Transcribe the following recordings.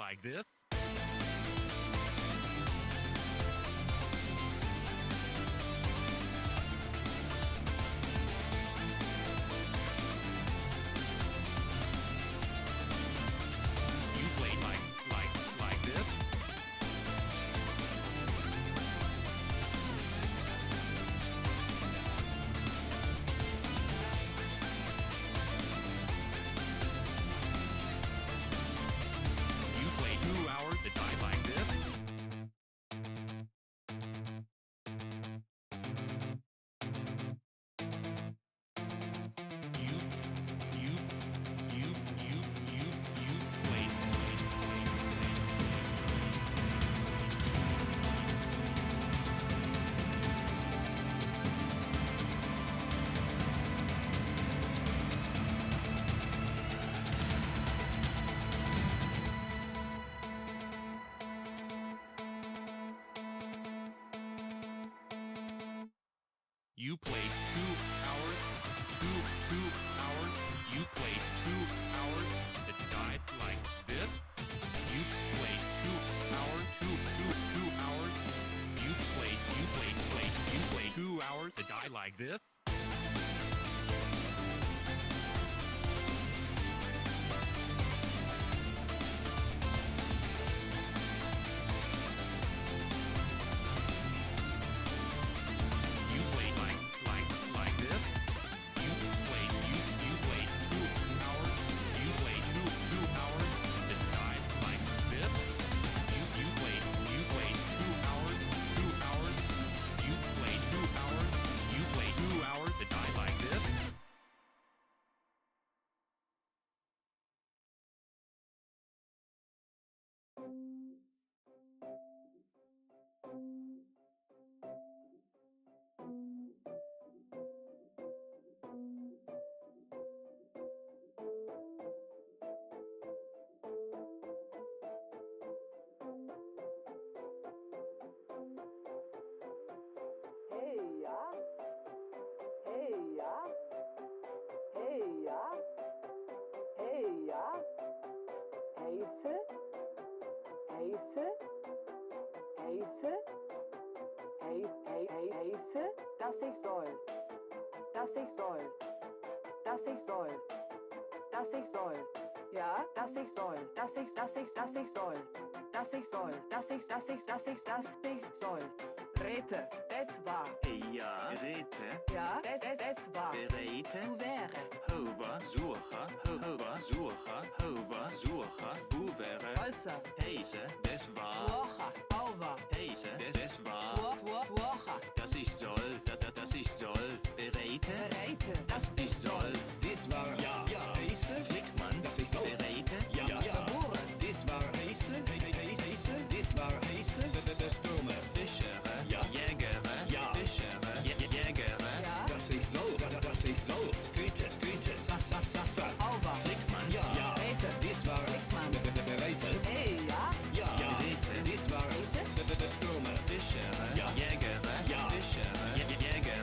like this. You play like this. You play 2 hours to die like this. You played. You played 2 hours. 2 hours. You played 2 hours to die like this. You played 2 hours. 2 hours. You played 2 hours to die like this. You played like this. You played 2 hours. You played 2 hours to die like this. You played 2 hours. 2 hours. You played 2 hours. You played 2 hours to die like this. Hey ja. Hey ja. Hey ja. Hey ja. Heiße. Heiße. Heiße. Heiße. Dass ich soll. Dass ich soll. Dass ich soll. Dass ich soll. Ja, dass ich soll. Dass ich soll. Dass ich soll. Dass ich soll. Rete, das war. Ja, rete, Ja, das war. bereite, Du wäre. hova, suche, buvere, Holzer. heise, des war, Suocha. Auwa. heise, des war, Suocha. dass ich soll, dass ich soll, bereite, Bereite. dass ich soll, dies war, ja, heise, Flickmann, dass ich soll, bereite, ja, Geboren. dies war heise, dies war heise, Stürme, Fischere, ja, Jägere, ja, Fischere, Jägere, Ja. dass ich soll, Streete, Sassa, Auwa. Flickmann, ja, Rete. dies war, Flickmann. bereite, Hey ja. ja, Rete, dies war, Heise. Stürme, Fischere, ja, Jägere, ja, Fischere, Jägere,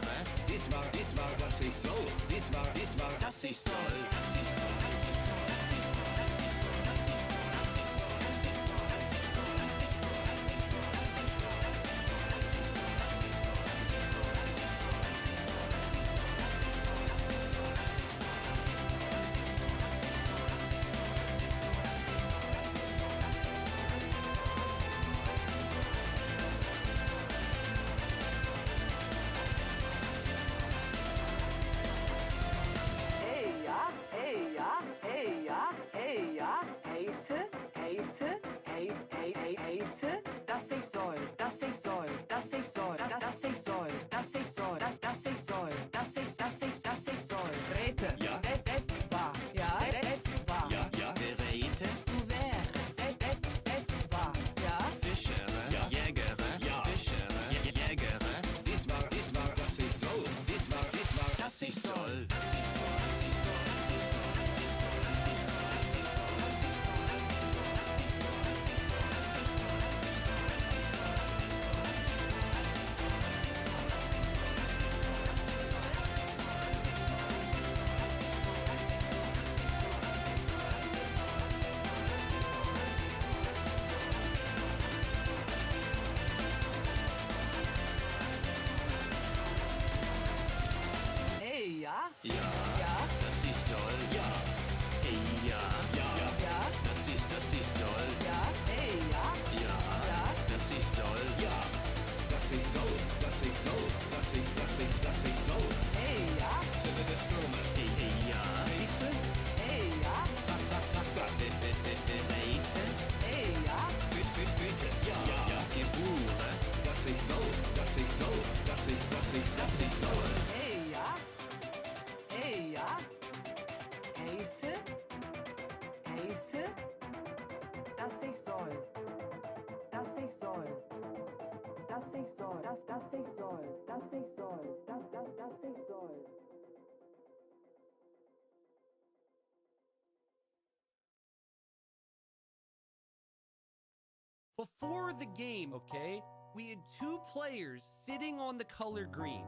toll. Ja. Hey, ja. Ja. Ja, Das ist toll. ja, hey, ja, Ja. ja, Das ist toll. Ja. Das ist so. Das ist so. Das ist so. hey, ja, Ströme. Hey, ja. Heiße. hey, ja, Sa. Reite. hey, ja, Stritte. Ja. Gebure. Das ist so. Das ist so. Das ist so. hey, ja, hey, ja, heiße, heiße, dass ich soll, dass ich soll, dass ich soll, dass ich soll, dass ich soll, dass ich soll. Before the game, okay, we had two players sitting on the color green.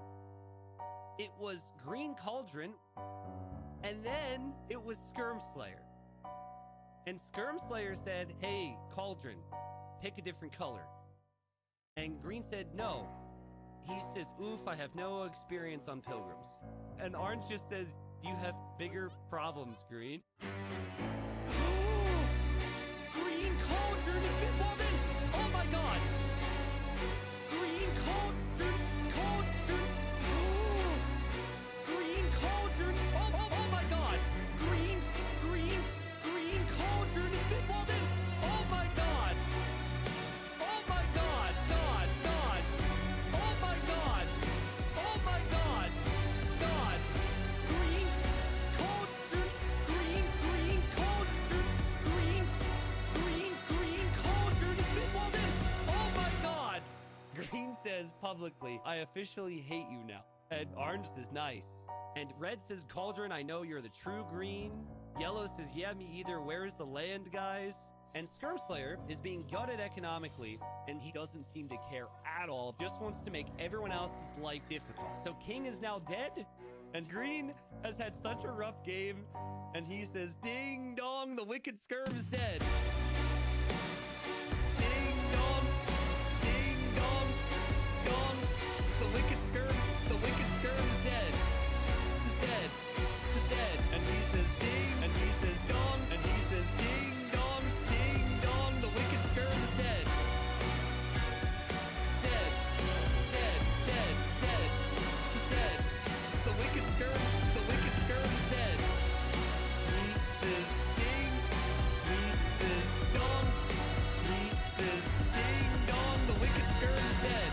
It was Green Cauldron, and then it was Skirmslayer. And Skirmslayer said, hey, Cauldron, pick a different color. And Green said, no. He says, oof, I have no experience on pilgrims. And Orange just says, you have bigger problems, Green. Green Cauldron has been woman! Oh my god! Green Cauldron! Ooh. Green Cauldron! Oh my god! Green Cauldron has been woman! Oh my god! Oh my god! God! Oh my god! Oh my god! God! Green Cauldron! Green Cauldron! Green Cauldron has been woman! Oh my god! Green says publicly, I officially hate you now. And Orange says, nice. And Red says, Cauldron, I know you're the true green. Yellow says, yeah, me either. Where's the land, guys? And Skirmslayer is being gutted economically, and he doesn't seem to care at all. Just wants to make everyone else's life difficult. So King is now dead, and Green has had such a rough game, and he says, ding dong, the wicked Skirm is dead. Ding dong, dong, the wicked Skirm is dead. Is dead. And he says ding, and he says dong, and he says ding dong, the wicked Skirm is dead. Dead. He's dead. The wicked Skirm is dead. He says ding, he says dong, he says ding dong, the wicked Skirm is dead.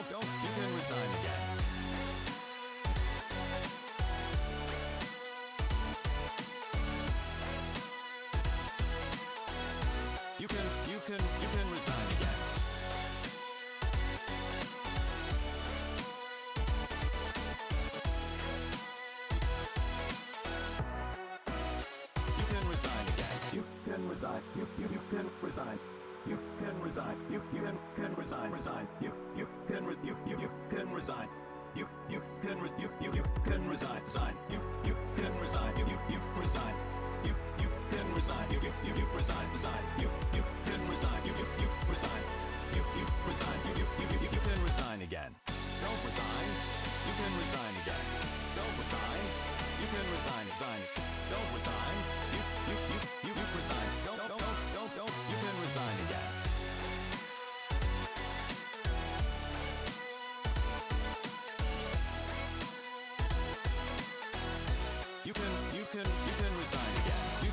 You can resign again. You can resign again. You can resign. You can resign. You can resign. You can resign. Resign. You can resign. You can resign. You can resign. Resign. You can resign. You resign. You can resign. You resign. Resign. You can resign. You resign. You resign. You can resign again. Don't resign. You can resign again. Don't resign. You can resign. Resign. Don't resign. You resign. Don't. You can resign again. You can resign again.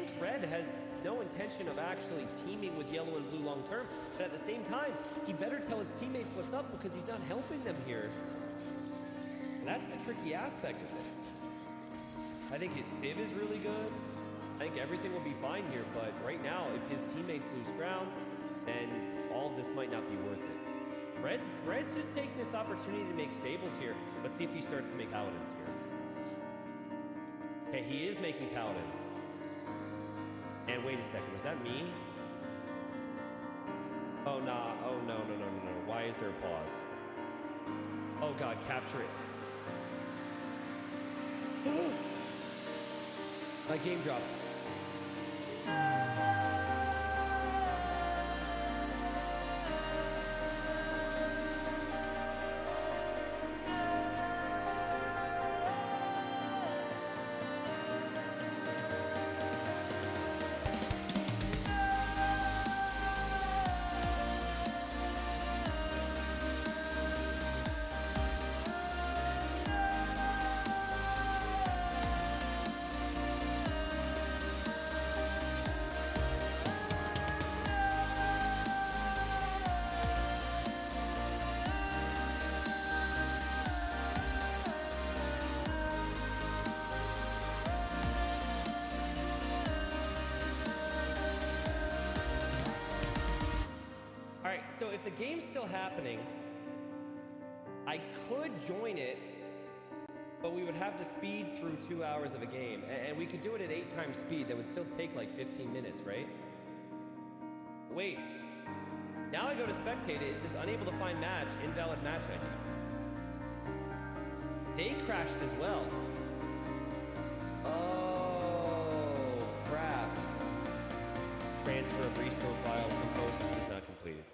think red has no intention of actually teaming with yellow and blue long term, but at the same time, he better tell his teammates what's up because he's not helping them here. And that's the tricky aspect of this. I think his Civ is really good. I think everything will be fine here, but right now, if his teammates lose ground, then all of this might not be worth it. Red's just taking this opportunity to make stables here. Let's see if he starts to make paladins here. Okay, he is making paladins. And wait a second, was that me? Oh, nah. Oh, no. Why is there a pause? Oh, God, capture it. My game dropped. So if the game's still happening, I could join it, but we would have to speed through 2 hours of a game. And we could do it at 8 times speed. That would still take like 15 minutes, right? Wait. Now I go to spectate it. It says unable to find match, invalid match ID. They crashed as well. Oh, crap. Transfer of restore file from post is not completed.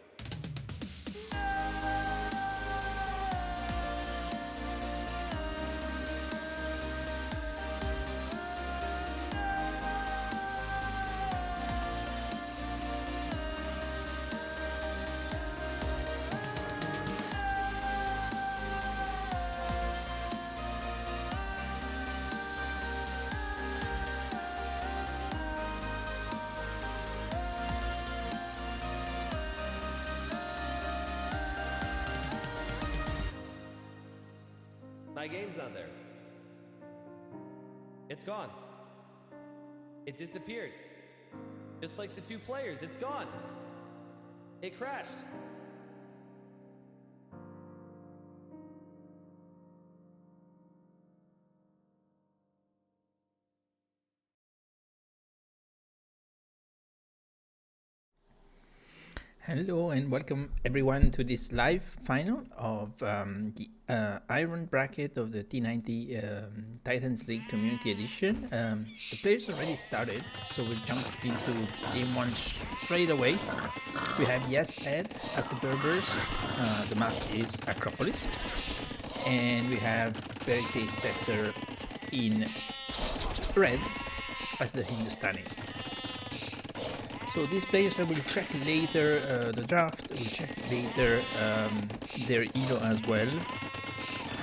My game's not there. It's gone. It disappeared. Just like the 2 players, it's gone. It crashed. Hello and welcome everyone to this live final of the Iron Bracket of the T90 Titans League Community Edition. The players already started, so we'll jump into game 1 straight away. We have Yes Ed as the Berbers, the map is Acropolis, and we have BerryTasteTester in red as the Hindustanis. So these players will check later the draft, will check later their elo as well.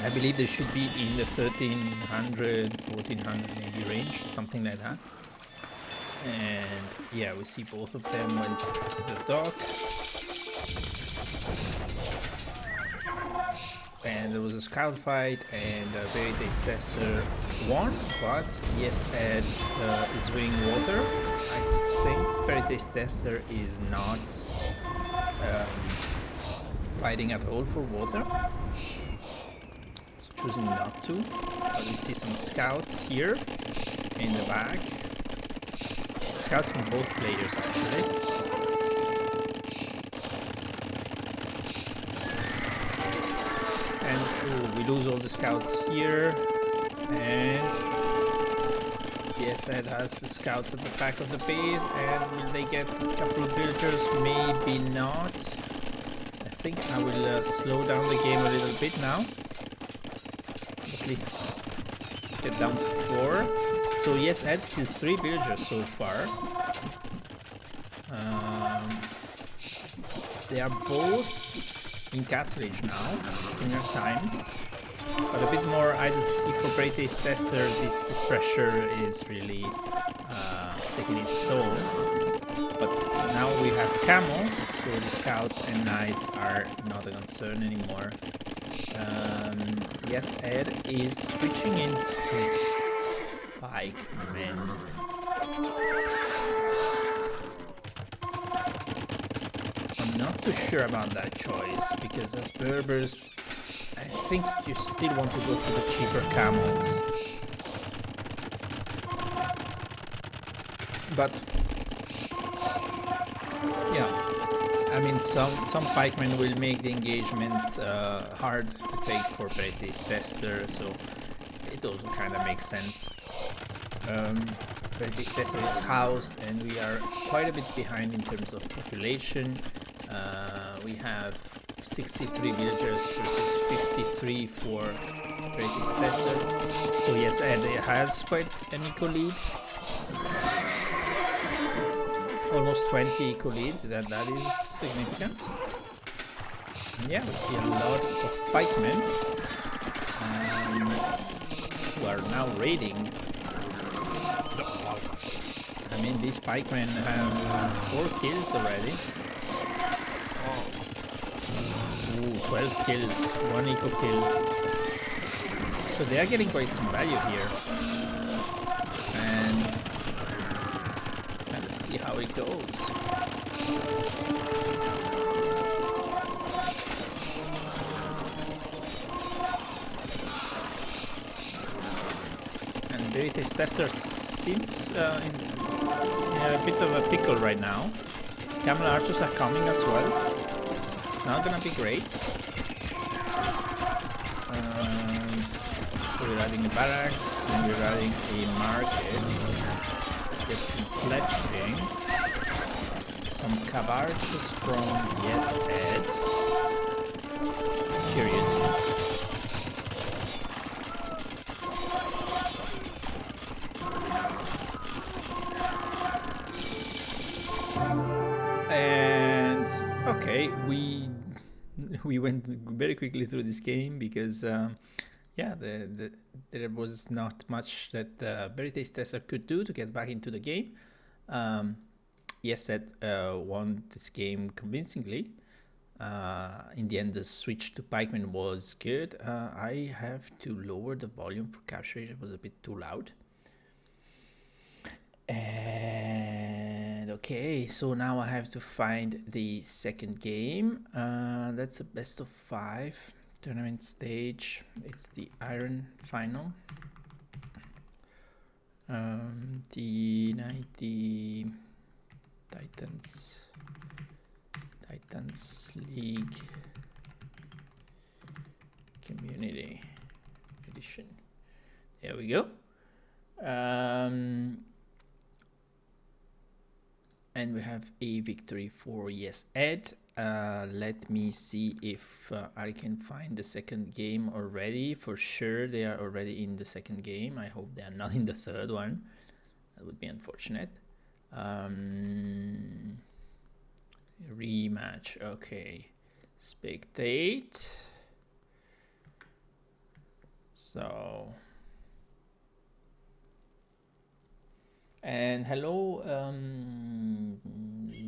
I believe they should be in the 1300, 1400 maybe range, something like that. And yeah, we see both of them went to the dock. And there was a scout fight and BerryTasteTester won, but Yes Ed is winning water. I think BerryTasteTester is not fighting at all for water. He's choosing not to. But we see some scouts here in the back. Scouts from both players actually. And we lose all the scouts here, and Yes Ed has the scouts at the back of the base, and will they get a couple of villagers? Maybe not. I think I will slow down the game a little bit now. At least get down to 4. So Yes Ed killed 3 villagers so far. They are both in Castle Age now, similar times, but a bit more idle to see for BerryTasteTester. This pressure is really taking its toll. But now we have camels, so the scouts and knights are not a concern anymore. Yes, Ed is switching into pikemen. I'm not too sure about that choice, because as Berbers, I think you still want to go for the cheaper camels. But yeah, I mean, some pikemen will make the engagements hard to take for BerryTasteTester, so it also kind of makes sense. BerryTasteTester is housed, and we are quite a bit behind in terms of population. We have 63 villagers versus 53 for BerryTasteTester. So yes, Ed has quite an eco lead. Almost 20 eco lead, that is significant. And yeah, we see a lot of pikemen who are now raiding. I mean, these pikemen have 4 kills already. Ooh, 12 kills, 1 eco kill. So they are getting quite some value here. And let's see how it goes. And BerryTasteTester seems in a bit of a pickle right now. Camel archers are coming as well. It's not gonna be great. We're adding a barracks, and we're adding a market. Get some fletching. Some cabarches from Yes Ed. Curious. And okay, we went very quickly through this game because yeah, there was not much that BerryTasteTester could do to get back into the game. Yes Ed won this game convincingly. In the end, the switch to pikemen was good. I have to lower the volume for capture rate. It was a bit too loud. And okay, so now I have to find the second game. That's a best of 5 tournament stage. It's the Iron Final. T90 Titans League Community Edition. There we go. And we have a victory for Yes Ed. Let me see if I can find the second game already. For sure they are already in the second game. I hope they are not in the third one. That would be unfortunate. Rematch, okay. Spectate. So, and hello,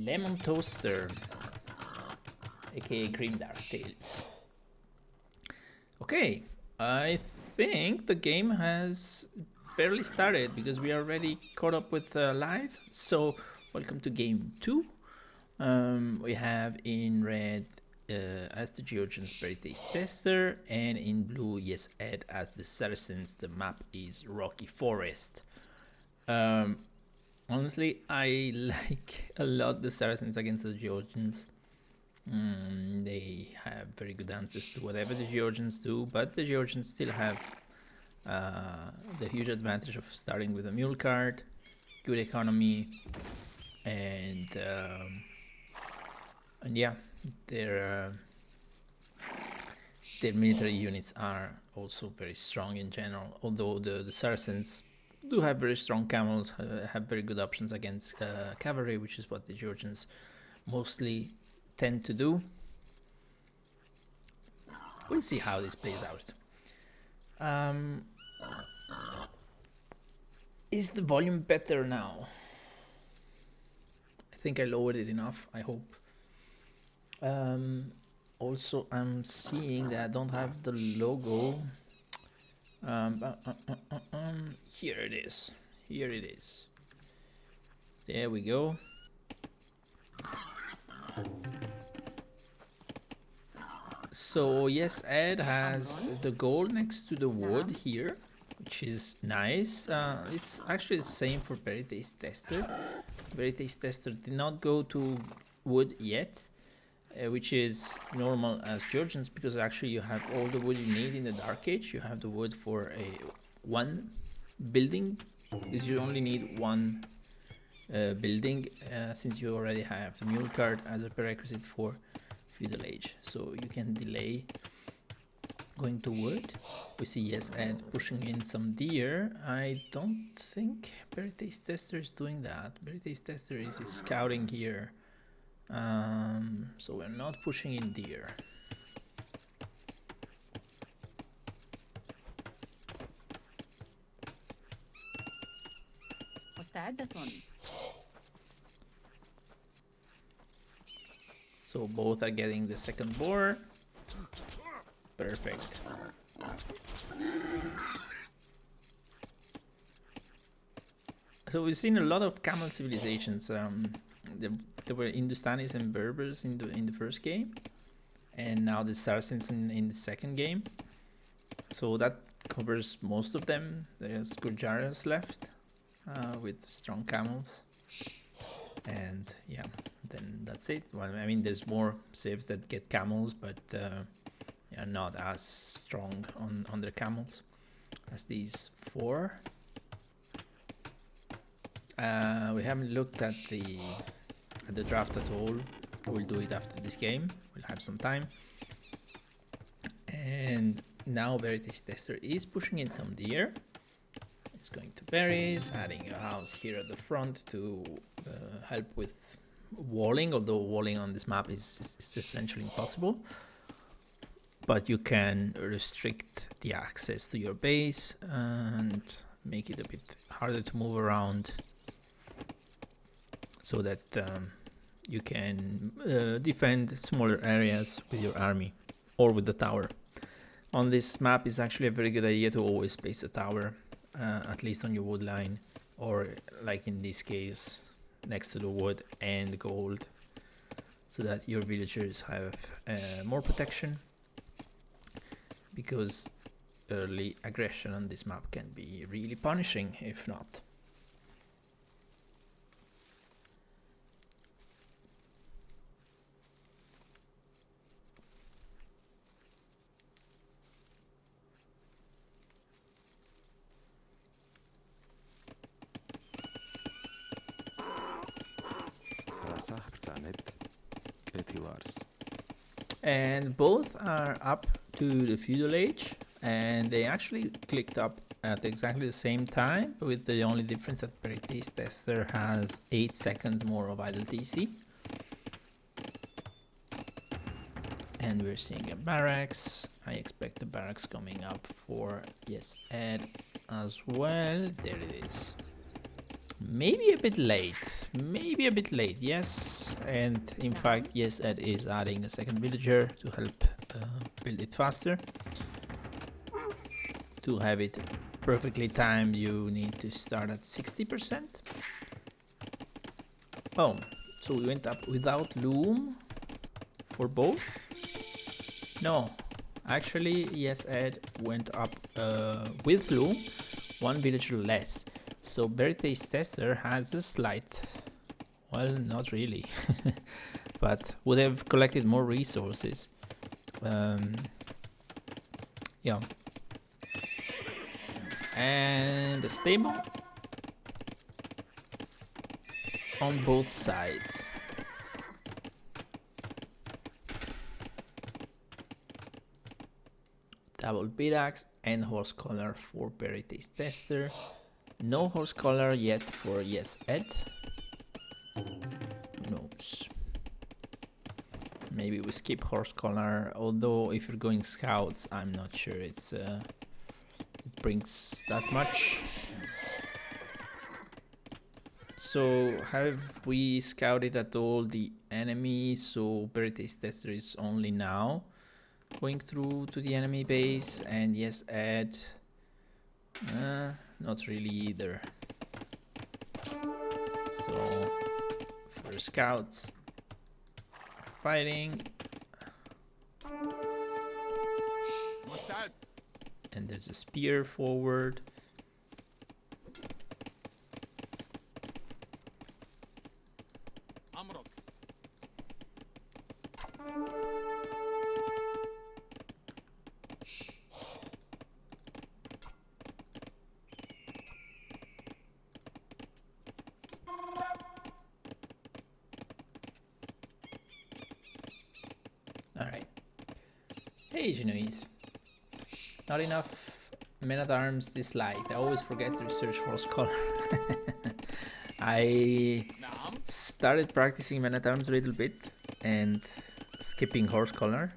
Lemon Toaster, aka Grim Dark Tales. Okay, I think the game has barely started because we are already caught up with live. So, welcome to game 2. We have in red as the Georgians BerryTasteTester, and in blue Yes Ed as the Saracens. The map is Rocky Forest. Honestly, I like a lot the Saracens against the Georgians. They have very good answers to whatever the Georgians do, but the Georgians still have the huge advantage of starting with a mule cart, good economy, and yeah, their military units are also very strong in general. Although the Saracens do have very strong camels, have very good options against cavalry, which is what the Georgians mostly tend to do. We'll see how this plays out. Is the volume better now? I think I lowered it enough, I hope. Also, I'm seeing that I don't have the logo. Here it is. Here it is. There we go. So yes, Ed has the gold next to the wood here, which is nice. It's actually the same for BerryTasteTester. BerryTasteTester did not go to wood yet, which is normal as Georgians, because actually you have all the wood you need in the Dark Age. You have the wood for one building, because you only need one building, since you already have the mule cart as a prerequisite for Feudal Age. So you can delay going to wood. We see yes, Ed pushing in some deer. I don't think BerryTasteTester is doing that. BerryTasteTester is scouting here. So we're not pushing in deer. So both are getting the second boar. Perfect. So we've seen a lot of camel civilizations. There were Hindustanis and Berbers in the first game, and now the Saracens in the second game. So that covers most of them. There's Gurjaras left with strong camels, and yeah, then that's it. Well, I mean, there's more civs that get camels, but yeah, not as strong on their camels as these four. We haven't looked at the draft at all. We'll do it after this game. We'll have some time. And now BerryTasteTester is pushing in some deer. It's going to berries, adding a house here at the front to help with walling, although walling on this map is essentially impossible. But you can restrict the access to your base and make it a bit harder to move around, so that you can defend smaller areas with your army or with the tower. On this map, it's actually a very good idea to always place a tower, at least on your wood line, or like in this case, next to the wood and gold, so that your villagers have more protection, because early aggression on this map can be really punishing if not. And both are up to the Feudal Age, and they actually clicked up at exactly the same time, with the only difference that BerryTasteTester has 8 seconds more of idle TC. And we're seeing a barracks. I expect the barracks coming up for yes, Ed as well. There it is. Maybe a bit late, yes. And in fact, yes, Ed is adding a second villager to help build it faster. To have it perfectly timed, you need to start at 60%. Oh, so we went up without loom for both? No, actually, yes, Ed went up with loom, one villager less. So BerryTasteTester has a slight, well, not really, but would have collected more resources. Yeah. And a stable on both sides. Double pickaxe and horse collar for BerryTasteTester. No horse collar yet for yes, Ed. Who knows? Maybe we skip horse collar, although if you're going scouts, I'm not sure it brings that much. So have we scouted at all the enemy? So BerryTasteTester is only now going through to the enemy base, and yes, Ed, not really either. So first scouts fighting, What's that? and there's a spear forward. Amrok. Alright. Hey, Genoese. Not enough men-at-arms this light. I always forget to research horse color. I Naam. started practicing men-at-arms a little bit and skipping horse color.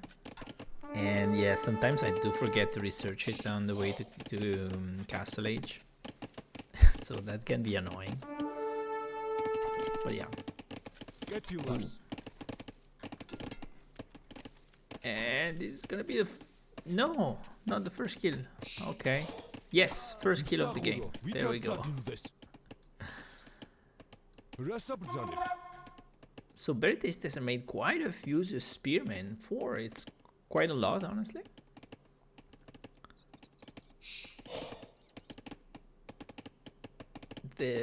And yeah, sometimes I do forget to research it on the way to Castle Age. So that can be annoying. But yeah. Get yours. And this is gonna be the no, not the first kill. Okay. Yes, first kill of the game. There we go. So BerryTasteTester made quite a few spearmen. 4, it's quite a lot, honestly.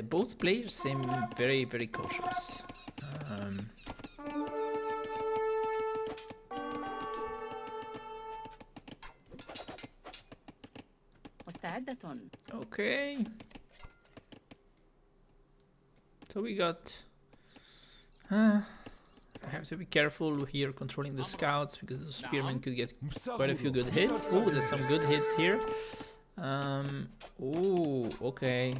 Both players seem very, very cautious. مستعدة. Okay. So we got... I have to be careful here controlling the scouts because the spearmen could get quite a few good hits. Oh, there's some good hits here. Oh, okay.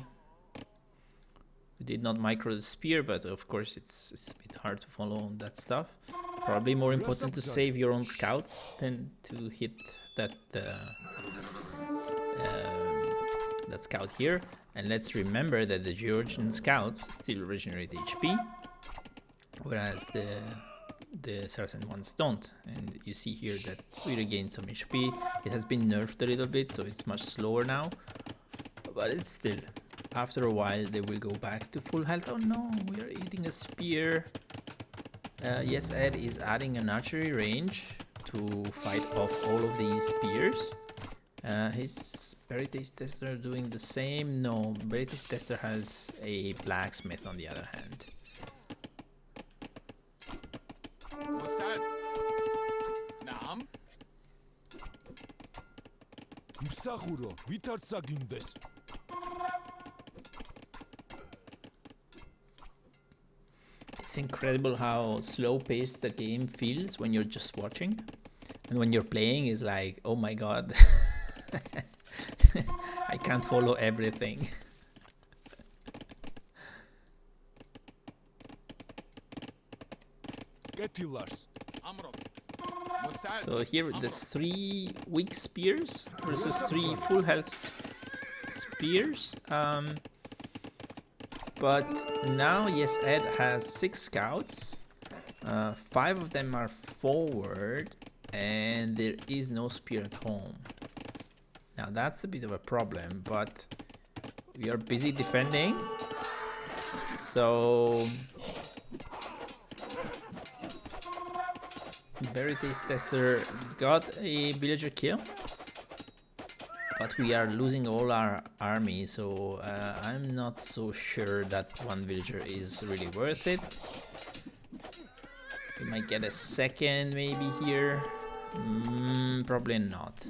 We did not micro the spear, but of course it's a bit hard to follow that stuff. Probably more important to save your own scouts than to hit that that scout here. And let's remember that the Georgian scouts still regenerate HP, whereas the Saracen ones don't. And you see here that we regain some HP. It has been nerfed a little bit, so it's much slower now, but it's still, after a while they will go back to full health. Oh no, we are eating a spear. Yes, Ed is adding an archery range to fight off all of these spears. His BerryTasteTester doing the same? No, BerryTasteTester has a blacksmith on the other hand. What's that? Naam. მსახურო, ვითარ წაგინდეს. It's incredible how slow-paced the game feels when you're just watching, and when you're playing is like, oh my god, I can't follow everything. კეთილარს. Amrok. What's that? So here there's 3 weak spears versus 3 full health spears. But now, yes, Ed has 6 scouts. 5 of them are forward, and there is no spear at home. Now that's a bit of a problem, but we are busy defending. So BerryTasteTester got a villager kill, but we are losing all our army, so I'm not so sure that one villager is really worth it. We might get a second maybe here. Probably not.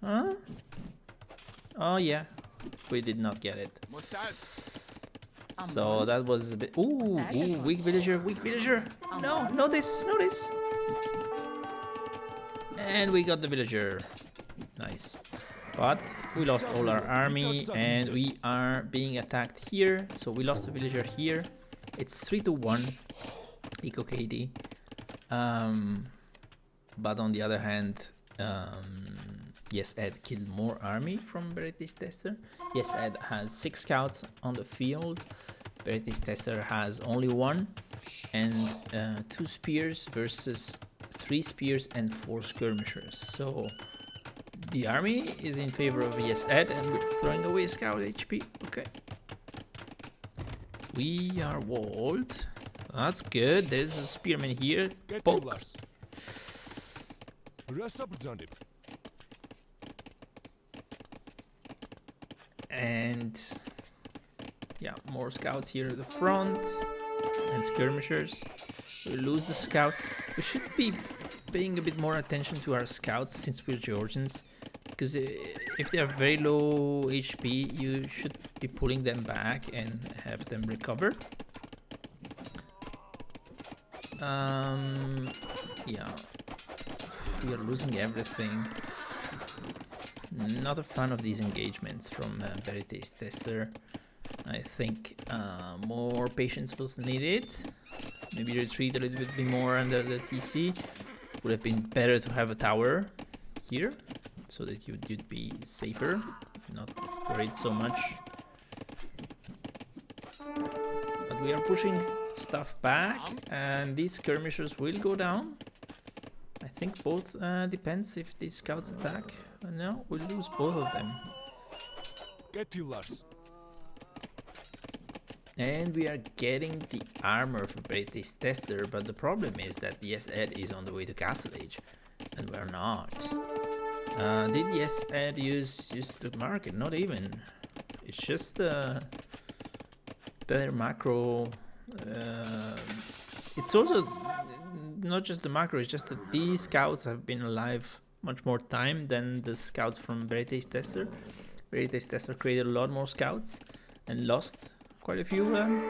Huh? Oh yeah, we did not get it. What's that? So that was a bit... Ooh, weak villager, weak villager. No, notice. And we got the villager. Nice. But we lost all our army and we are being attacked here. So we lost the villager here. It's 3-1 Eco KD. But on the other hand, yes, Ed killed more army from BerryTasteTester. Yes, Ed has 6 scouts on the field. BerryTasteTester has only 1 and 2 spears versus 3 spears and 4 skirmishers. So the army is in favor of yes Ed, and we're throwing away scout HP. Okay. We are walled. That's good. There's a spearman here. Poke. კეთილარს. რას აბრძანებ? And yeah, more scouts here at the front and skirmishers. We lose the scout. We should be paying a bit more attention to our scouts since we're Georgians, because if they are very low HP, you should be pulling them back and have them recover. Yeah, we are losing everything. Not a fan of these engagements from BerryTasteTester. I think more patience was needed. Maybe retreat a little bit more under the TC. Would have been better to have a tower here, so that you'd be safer, not worried so much. But we are pushing stuff back, and these skirmishers will go down. I think both depends if these scouts attack. No, we'll lose both of them. კეთილარს. And we are getting the armor for BerryTasteTester, but the problem is that yes Ed is on the way to Castle Age, and we're not. Did yes Ed use the market? Not even. It's just better macro. It's also not just the macro, it's just that these scouts have been alive much more time than the scouts from BerryTasteTester. BerryTasteTester created a lot more scouts and lost quite a few of them,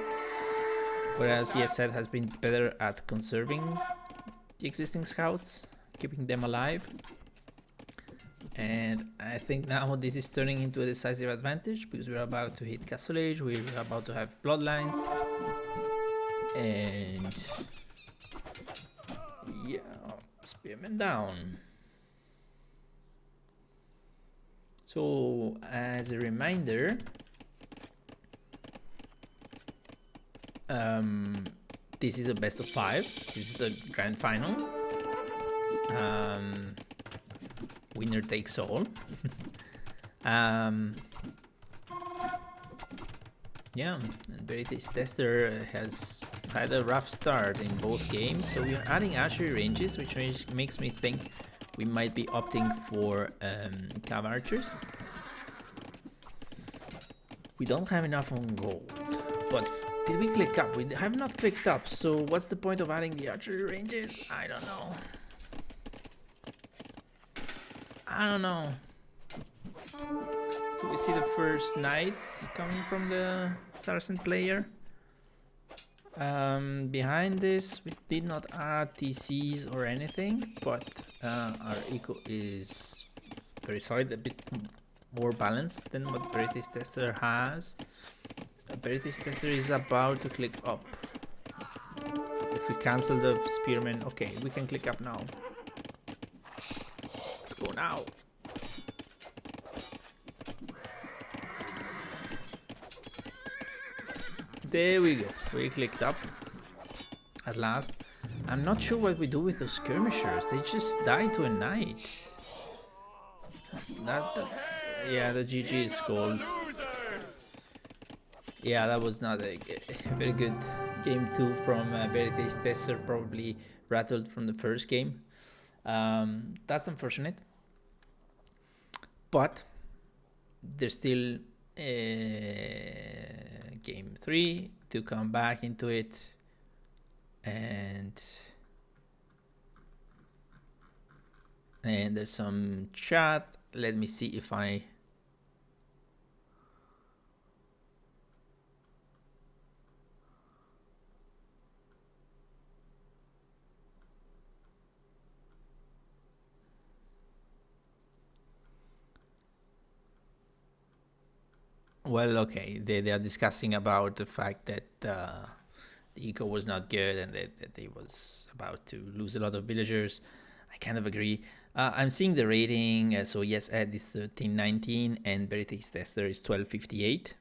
whereas ESZ has been better at conserving the existing scouts, keeping them alive. And I think now this is turning into a decisive advantage, because we're about to hit Castle Age, we're about to have Bloodlines, and yeah, Spearman down. So as a reminder, this is a best of 5. This is the grand final. Winner takes all. Yeah, and BerryTasteTester has had a rough start in both games, so we are adding archery ranges, which makes me think we might be opting for cav archers. We don't have enough on gold, but did we click up? We have not clicked up, so what's the point of adding the archery ranges? I don't know. So we see the first knights coming from the Saracen player. Behind this, we did not add TCs or anything, but our eco is very solid, a bit more balanced than what BerryTasteTester has. BerryTasteTester is about to click up. If we cancel the spearman, okay, we can click up now. Let's go now. There we go. We clicked up at last. I'm not sure what we do with those skirmishers. They just die to a knight. That's yeah. The GG is gold. Yeah, that was not a very good game 2 from BerryTasteTester. Probably rattled from the first game. That's unfortunate. But there's still game 3 to come back into it, and there's some chat. Let me see if I well, okay, they are discussing about the fact that the eco was not good and that they was about to lose a lot of villagers. I kind of agree. I'm seeing the rating, so yes Ed is T90 and BerryTasteTester is 1258.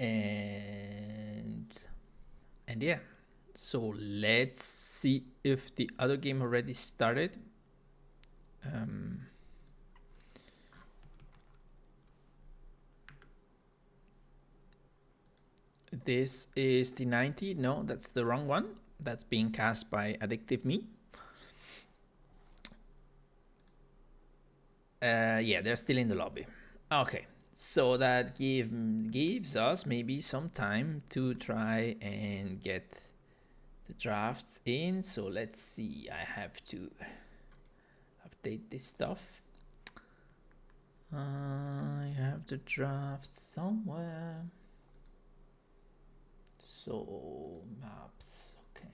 And yeah, so let's see if the other game already started. This is T90. No, that's the wrong one. That's being cast by Addictive Me. Yeah, they're still in the lobby. Okay, so that gives us maybe some time to try and get the drafts in. So let's see, I have to update this stuff. I have the draft somewhere. So maps, okay.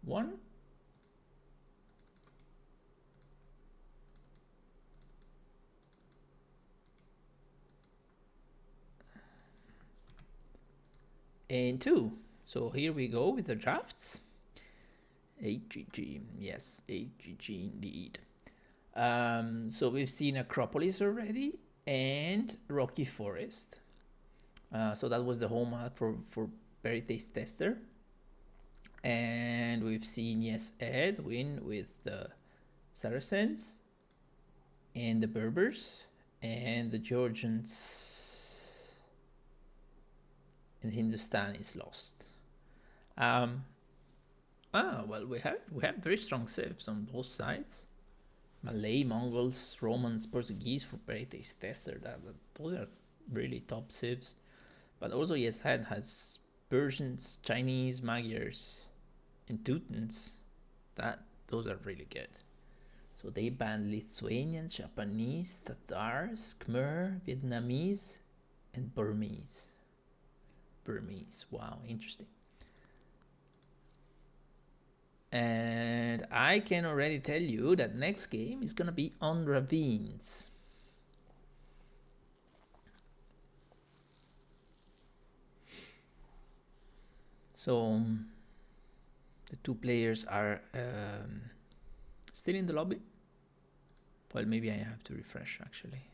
One. And 2. So here we go with the drafts. 8GG, yes, 8GG indeed. So we've seen Acropolis already and Rocky Forest. So that was the home map for BerryTasteTester. And we've seen, yes, Ed win with the Saracens and the Berbers and the Georgians and Hindustan is lost. Well, we have very strong civs on both sides. Malay, Mongols, Romans, Portuguese for BerryTasteTester. Those are really top civs. But also, yes, Ed has Persians, Chinese, Magyars, and Teutons. Those are really good. So they banned Lithuanians, Japanese, Tatars, Khmer, Vietnamese, and Burmese. Wow, interesting. And I can already tell you that next game is gonna be on ravines. So the two players are still in the lobby. Well, maybe I have to refresh actually.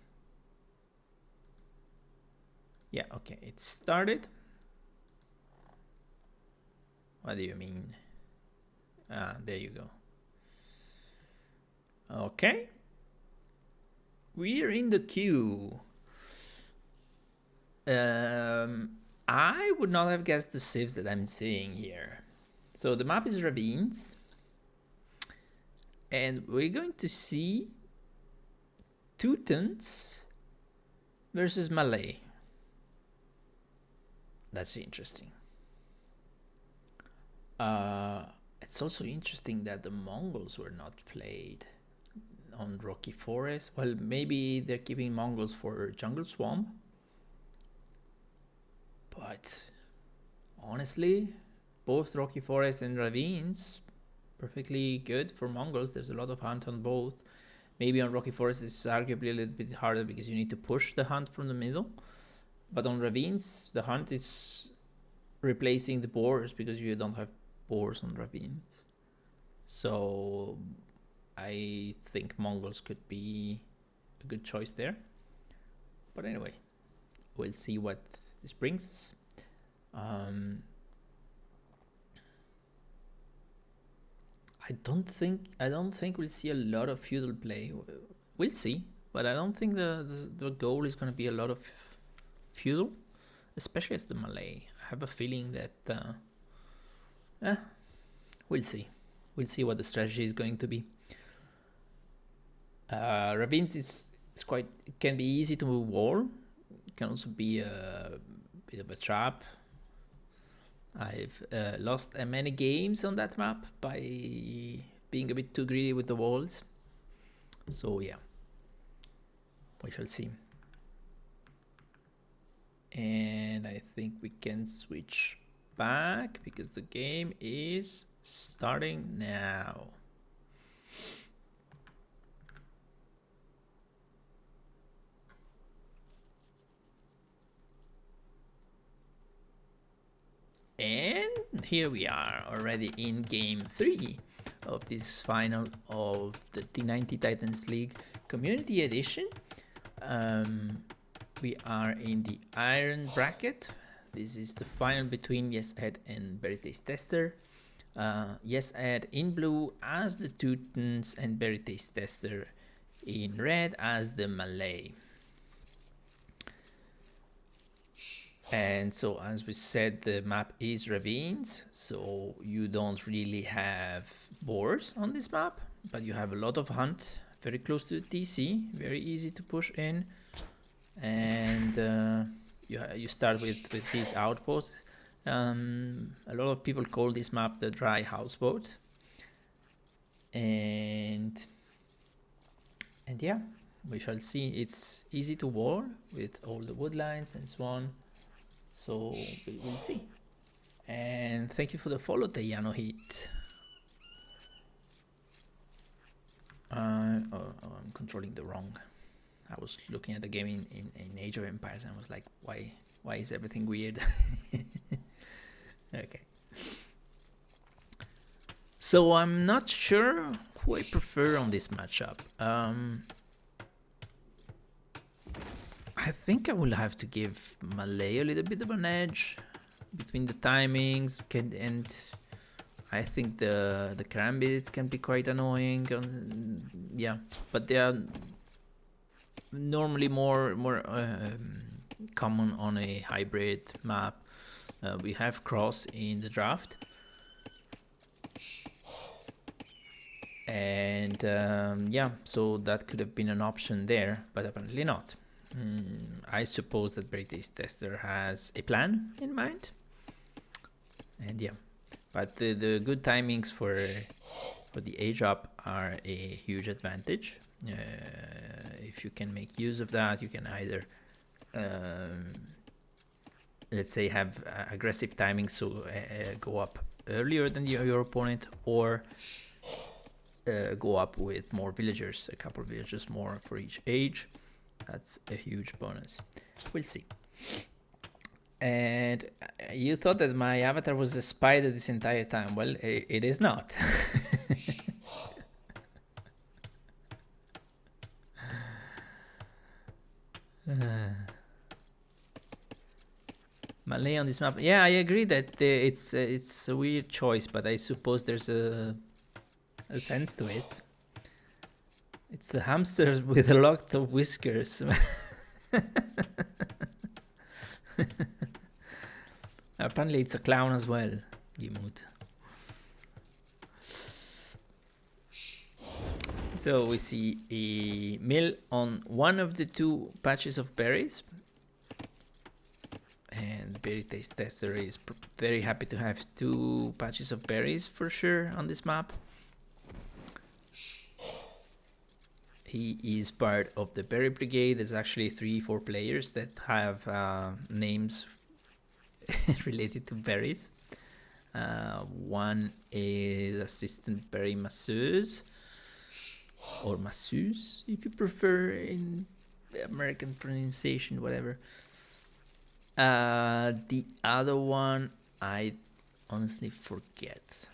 Yeah, okay, it started. What do you mean? There you go. Okay. We're in the queue. I would not have guessed the civs that I'm seeing here. So the map is ravines. And we're going to see Teutons versus Malay. That's interesting. It's also interesting that the Mongols were not played on Rocky Forest. Well, maybe they're keeping Mongols for Jungle Swamp. But honestly, both Rocky Forest and Ravines, perfectly good for Mongols. There's a lot of hunt on both. Maybe on Rocky Forest it's arguably a little bit harder because you need to push the hunt from the middle. But on Ravines, the hunt is replacing the boars because you don't have boars on ravines. So I think Mongols could be a good choice there. But anyway, we'll see what this brings us. I don't think we'll see a lot of feudal play. We'll see, but I don't think the goal is going to be a lot of feudal, especially as the Malay. I have a feeling that we'll see. We'll see what the strategy is going to be. Ravines is quite, it can be easy to wall. It can also be a bit of a trap. I've lost many games on that map by being a bit too greedy with the walls. So yeah, we shall see. And I think we can switch back because the game is starting now. And here we are already in game 3 of this final of the T90 Titans League Community Edition. We are in the Iron Bracket. This is the final between Yes Ed and BerryTasteTester. Yes Ed in blue as the Teutons and BerryTasteTester in red as the Malay. And so, as we said, the map is ravines, so you don't really have boars on this map, but you have a lot of hunt, very close to the TC, very easy to push in, and you start with these outposts. A lot of people call this map the dry houseboat, and yeah, we shall see. It's easy to wall with all the wood lines and so on. So we'll see. And thank you for the follow, Teyano Heat. I'm controlling the wrong. I was looking at the game in Age of Empires and I was like, why is everything weird? Okay. So I'm not sure who I prefer on this matchup. I think I will have to give Malay a little bit of an edge between the timings, and I think the karambits can be quite annoying. Yeah, but they are normally more common on a hybrid map. We have cross in the draft, and yeah, so that could have been an option there, but apparently not. I suppose that BerryTasteTester has a plan in mind, and yeah, but the good timings for the age up are a huge advantage. If you can make use of that, you can either let's say have aggressive timing, so go up earlier than your opponent, or go up with more villagers, a couple of villagers more for each age. That's a huge bonus. We'll see. And you thought that my avatar was a spider this entire time. Well, it is not. Malay on this map. Yeah, I agree that it's a weird choice, but I suppose there's a sense to it. It's a hamster with a lot of whiskers. Apparently it's a clown as well, Gimut. So we see a mill on one of the two patches of berries. And BerryTasteTester is very happy to have two patches of berries for sure on this map. He is part of the Berry Brigade. There's actually 3-4 players that have names related to berries. One is Assistant Berry Masseuse, or Masseuse if you prefer in the American pronunciation, whatever. The other one I honestly forget,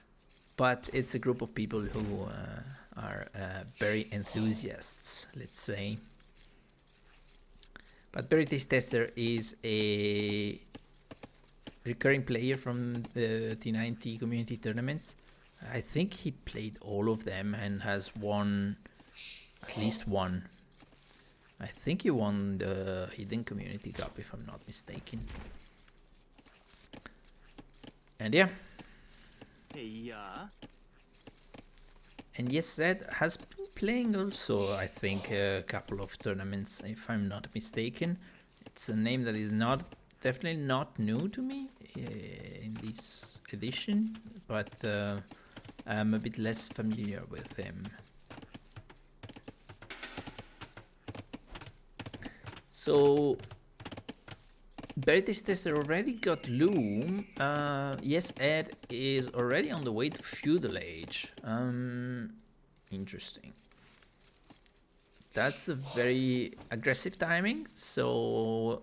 but it's a group of people who are berry enthusiasts, let's say. But BerryTasteTester is a recurring player from the T90 community tournaments. I think he played all of them and has won at least one. I think he won the Hidden Community Cup, if I'm not mistaken. And yeah. Yeah. And Yes Ed has been playing also, I think, a couple of tournaments, if I'm not mistaken. It's a name that is definitely not new to me in this edition, but I'm a bit less familiar with him. So BerryTasteTester already got Loom. Yes Ed is already on the way to Feudal Age. Interesting. That's a very aggressive timing, so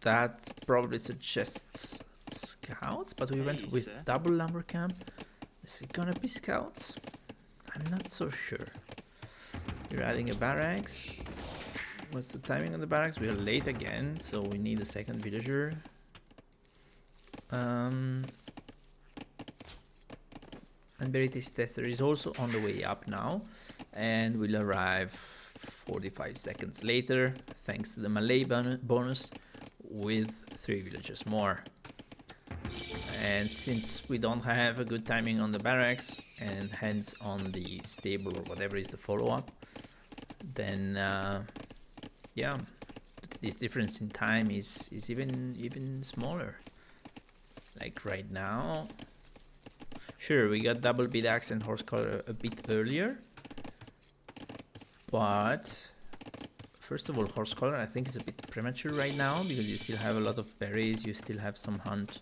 that probably suggests scouts, but we went with double lumber camp. Is it gonna be scouts? I'm not so sure. We're adding a barracks. What's the timing on the barracks? We are late again, so we need a second villager. And BerryTasteTester is also on the way up now, and will arrive 45 seconds later, thanks to the Malay bonus, with 3 villagers more. And since we don't have a good timing on the barracks, and hence on the stable or whatever is the follow-up, then yeah, this difference in time is even smaller. Like right now, sure, we got double bead axe and horse collar a bit earlier, but first of all, horse collar I think is a bit premature right now, because you still have a lot of berries, you still have some hunt.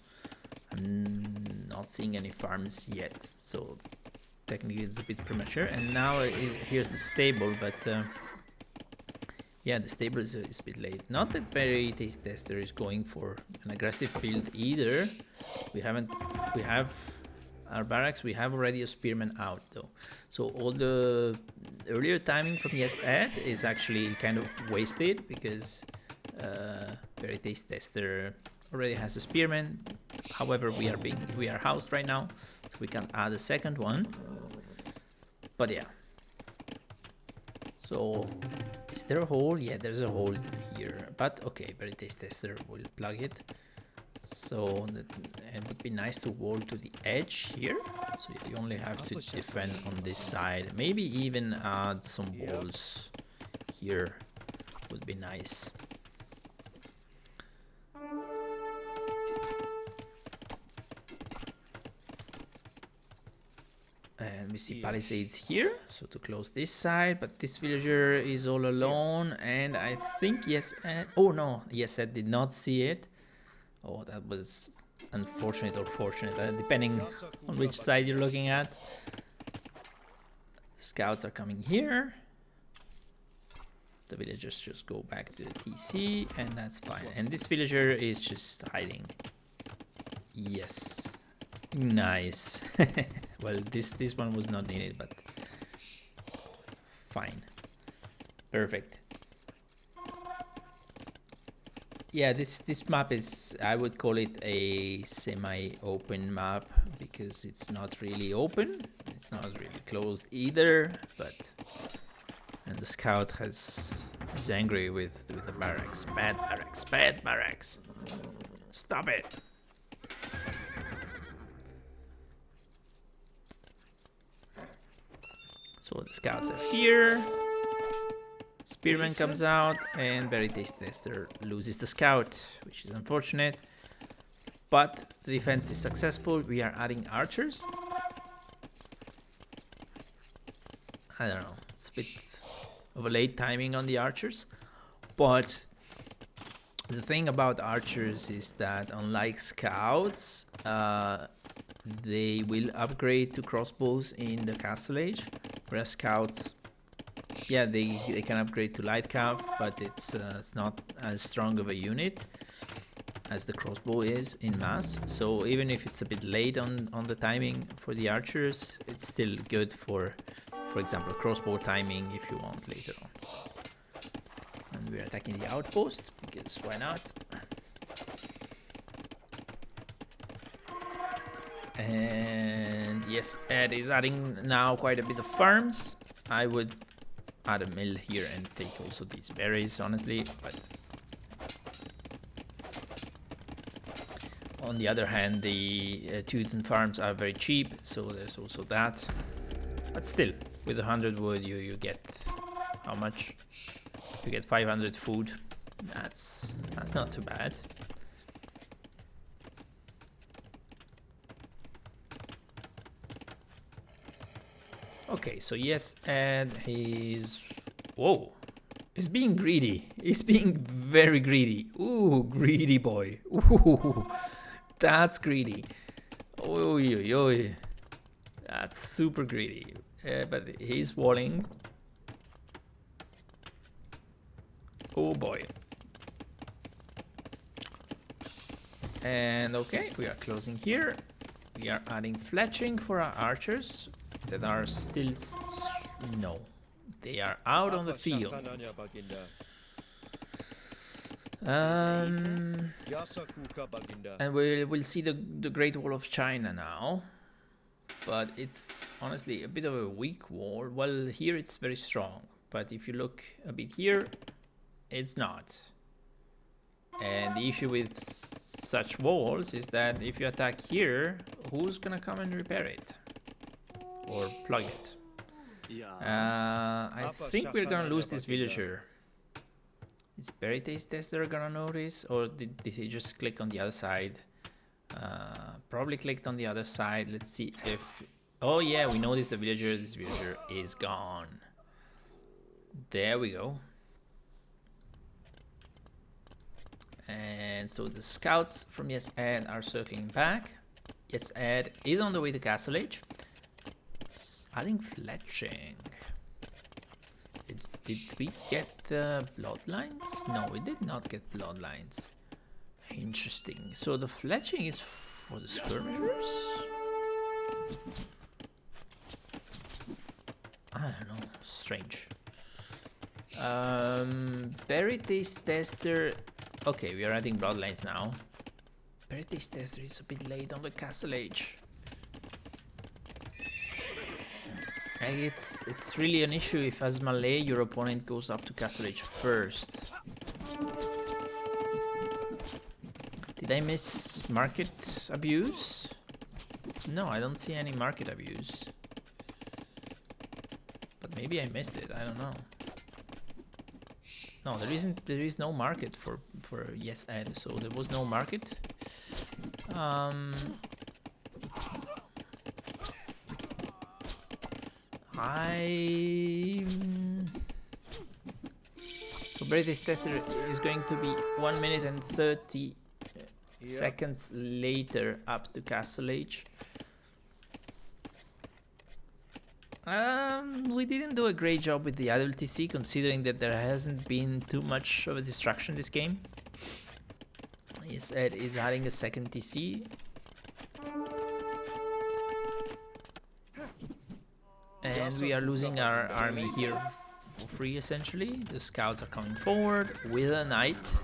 I'm not seeing any farms yet, so technically it's a bit premature. And now here's the stable, but yeah, the stable is a bit late. Not that BerryTasteTester is going for an aggressive build either. We have our barracks, we have already a spearman out though. So all the earlier timing from Yes Ed is actually kind of wasted, because BerryTasteTester already has a spearman. However, we are housed right now, so we can add a second one. But yeah. So is there a hole? Yeah, there's a hole here. But okay, BerryTasteTester will plug it. So it would be nice to wall to the edge here. So you only have to defend on this side. Maybe even add some walls here would be nice. And we see palisades here, so to close this side, but this villager is all alone, and I think Yes Ed, oh no, Yes Ed did not see it. Oh, that was unfortunate or fortunate, depending on which side you're looking at. The scouts are coming here. The villagers just go back to the TC, and that's fine. And this villager is just hiding. Yes. Nice. Well, this one was not needed, but fine. Perfect. Yeah, this map is, I would call it a semi-open map, because it's not really open, it's not really closed either, but and the scout is angry with the barracks. Bad barracks, bad barracks. Stop it. So the scouts are here. Spearman comes out, and BerryTasteTester loses the scout, which is unfortunate. But the defense is successful. We are adding archers. I don't know. It's a bit of a late timing on the archers. But the thing about archers is that, unlike scouts, they will upgrade to crossbows in the castle age. Whereas scouts, yeah, they can upgrade to light cav, but it's not as strong of a unit as the crossbow is in mass. So even if it's a bit late on the timing for the archers, it's still good for example, crossbow timing if you want later on. And we're attacking the outpost, because why not? And yes, Ed is adding now quite a bit of farms. I would add a mill here and take also these berries, honestly, but on the other hand, the Teuton farms are very cheap, so there's also that. But still, with 100 wood, you get how much? You get 500 food. That's not too bad. Okay, so yes, and he's... Whoa! He's being greedy. He's being very greedy. Ooh, greedy boy. Ooh, that's greedy. Oy, oy, oy. That's super greedy. But he's walling. Oh boy. And okay, we are closing here. We are adding fletching for our archers that are still... No. They are out on the Apa field. syasananya, Baginda? Yasakuka, Baginda. And we'll see the Great Wall of China now. But it's honestly a bit of a weak wall. Well, here it's very strong. But if you look a bit here, it's not. And the issue with such walls is that if you attack here, who's gonna come and repair it? Or plug it? I think we're gonna lose this villager. Is BerryTasteTester gonna notice? Or did he just click on the other side? Probably clicked on the other side. Let's see if... Oh yeah, we noticed the villager. This villager is gone. There we go. And so the scouts from Yes Ed are circling back. Yes Ed is on the way to Castle Age. Adding fletching. Did we get bloodlines? No, we did not get bloodlines. Interesting. So the fletching is for the skirmishers? I don't know. Strange. BerryTasteTester. Okay, we are adding bloodlines now. BerryTasteTester is a bit late on the Castle Age. It's really an issue if as Malay your opponent goes up to Castle Age first. Did I miss market abuse? No, I don't see any market abuse. But maybe I missed it, I don't know. No, there is no market for Yes Ed, so there was no market. So BerryTasteTester is going to be 1 minute and 30 seconds later up to Castle Age. We didn't do a great job with the AWTC, considering that there hasn't been too much of a distraction this game. Yes, Ed is adding a second TC. And we are losing our army here for free, essentially. The scouts are coming forward with a knight.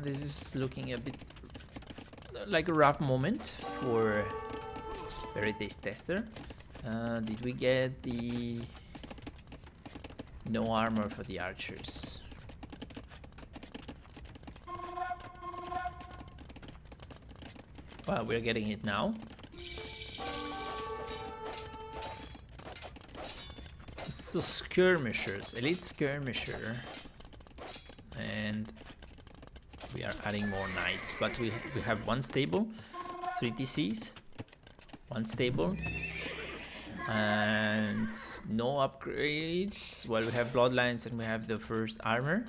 This is looking a bit like a rough moment for BerryTasteTester. Did we get the no armor for the archers? Well, we're getting it now. So skirmishers, elite skirmisher, and we are adding more knights, but we have one stable, 3 TCs, one stable, and no upgrades. Well, we have bloodlines and we have the first armor,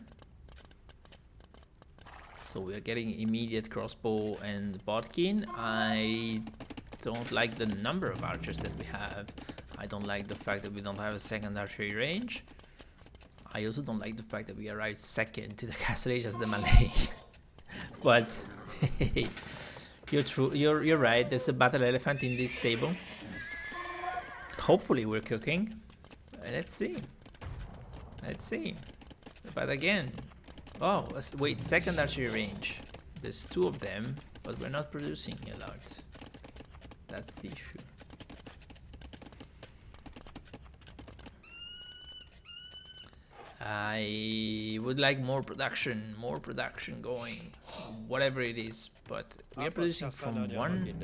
so we are getting immediate crossbow and bodkin. I don't like the number of archers that we have. I don't like the fact that we don't have a second archery range. I also don't like the fact that we arrived second to the Castle Age as the Malay. But you're right. There's a battle elephant in this stable. Hopefully we're cooking. Let's see. Let's see. But again, oh wait, second archery range. There's 2 of them, but we're not producing a lot. That's the issue. I would like more production going, whatever it is, but we are producing from 1.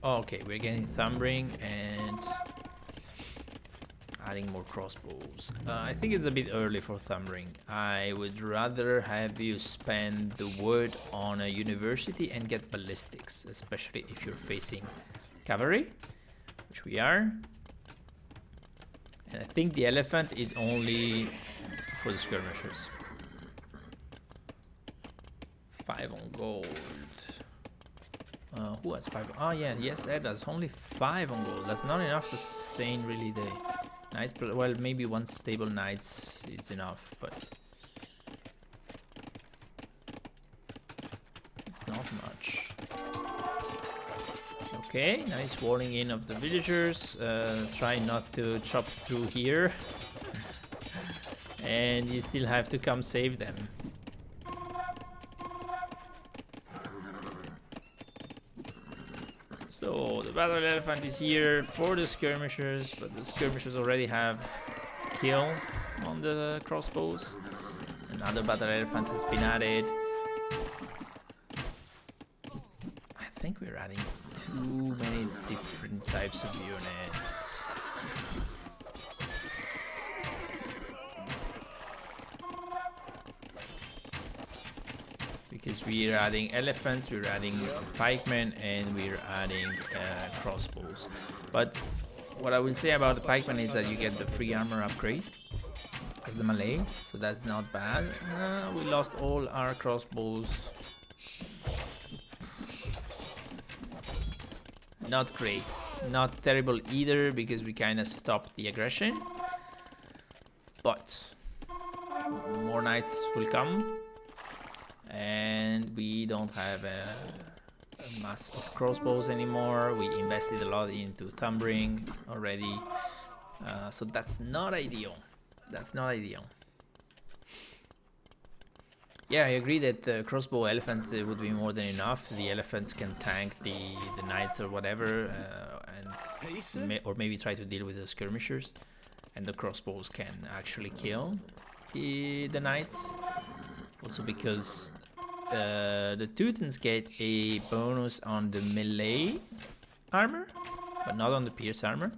Oh, okay, we're getting thumbring and adding more crossbows. I think it's a bit early for thumbring. I would rather have you spend the wood on a university and get ballistics, especially if you're facing cavalry, which we are. And I think the elephant is only for the skirmishers. 5 on gold. Who has 5? Oh yeah, yes, Ed has only 5 on gold. That's not enough to sustain really the knight. Well, maybe 1 stable knights is enough, but it's not much. Okay, nice walling in of the villagers. Try not to chop through here. And you still have to come save them. So the battle elephant is here for the skirmishers, but the skirmishers already have kill on the crossbows. Another battle elephant has been added. I think we're adding too many different types of units. Because we're adding elephants, we're adding pikemen, and we're adding crossbows. But what I will say about the pikemen is that you get the free armor upgrade as the melee, so that's not bad. We lost all our crossbows. Not great. Not terrible either, because we kind of stopped the aggression. But more knights will come. And we don't have a mass of crossbows anymore. We invested a lot into thumbring already. So that's not ideal. That's not ideal. Yeah, I agree that crossbow elephants would be more than enough. The elephants can tank the knights or whatever, or maybe try to deal with the skirmishers, and the crossbows can actually kill the knights. Also because the Teutons get a bonus on the melee armor, but not on the pierce armor,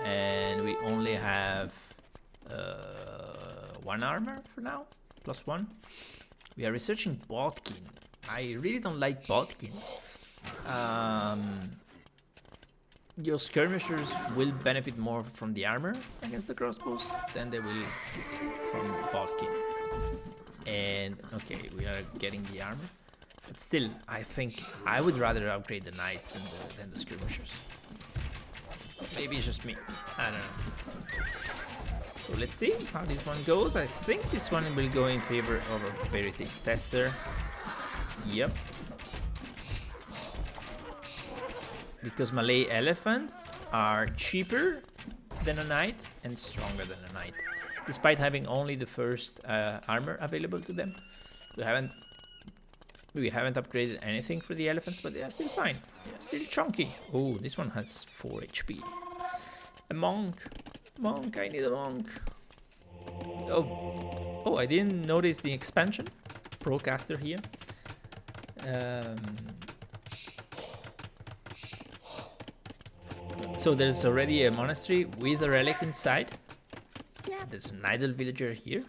and we only have 1 armor for now. +1. We are researching Bodkin. I really don't like Bodkin. Your skirmishers will benefit more from the armor against the crossbows than they will from Bodkin. And okay, we are getting the armor, but still, I think I would rather upgrade the knights than the skirmishers. Maybe it's just me. I don't know. So let's see how this one goes. I think this one will go in favor of a BerryTasteTester. Yep. Because melee elephants are cheaper than a knight and stronger than a knight. Despite having only the first armor available to them. We haven't upgraded anything for the elephants, but they are still fine. They are still chunky. Oh, this one has 4 HP. A monk. Monk, I need a monk. Oh, I didn't notice the expansion. Procaster here. So there's already a monastery with a relic inside. Yeah, there's an idle villager here.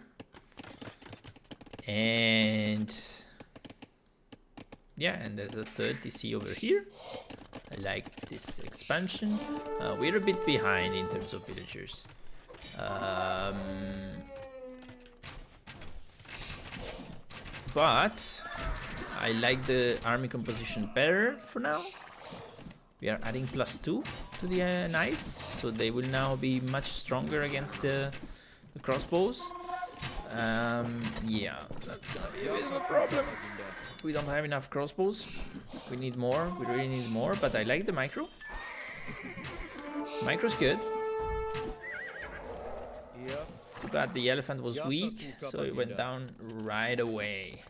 And yeah, and there's a third TC over here. I like this expansion. We're a bit behind in terms of villagers. But I like the army composition better for now. We are adding +2 to the knights, so they will now be much stronger against the crossbows. Yeah, that's gonna be a bit of a problem. We don't have enough crossbows. We need more. We really need more, but I like the micro. Micro's good. Too bad the elephant was weak, so it went down right away.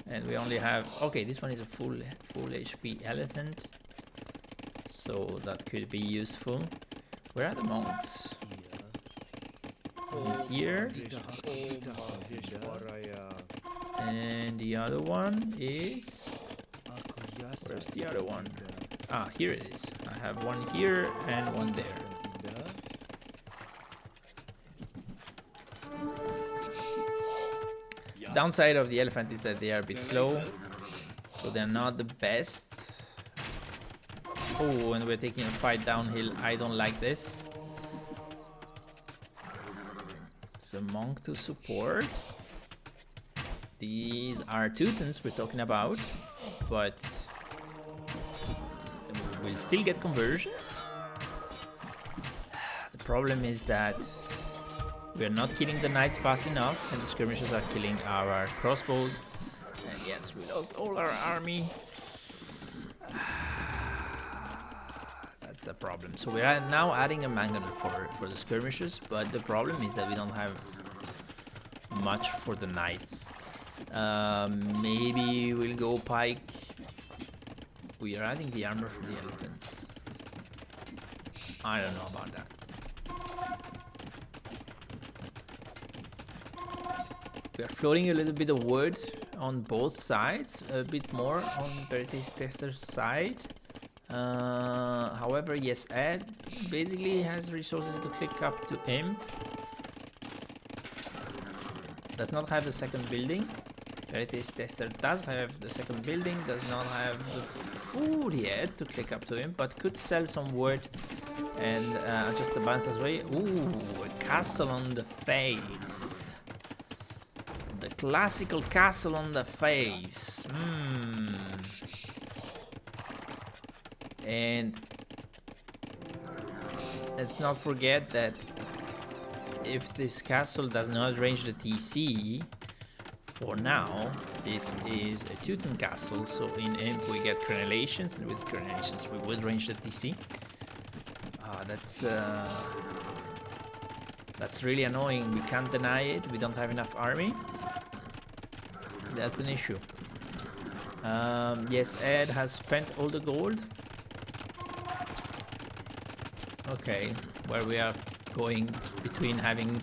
And we only have... Okay, this one is a full HP elephant, so that could be useful. Where are the monks? One is here. And the other one is... Where's the other one? Ah, here it is. I have one here and one there. Downside of the elephant is that they are a bit slow, so they're not the best. Oh, and we're taking a fight downhill. I don't like this. So monk to support. These are Teutons we're talking about, but we'll still get conversions. The problem is that we are not killing the knights fast enough, and the skirmishers are killing our crossbows. And yes, we lost all our army. That's a problem. So we are now adding a mangonel for the skirmishers, but the problem is that we don't have much for the knights. Maybe we'll go pike. We are adding the armor for the elephants. I don't know about that. We are floating a little bit of wood on both sides, a bit more on BerryTasteTester's side. However, yes, Ed basically has resources to click up to him. Does not have a second building. BerryTasteTester does have the second building, does not have the food yet to click up to him, but could sell some wood and adjust the balance as well. Ooh, a castle on the face. The classical castle on the face. And let's not forget that if this castle does not range the TC, for now, this is a Teuton castle, so in imp we get crenellations, and with crenellations we will range the TC. That's really annoying. We can't deny it. We don't have enough army. That's an issue. Yes, Ed has spent all the gold. Okay, where we are going between having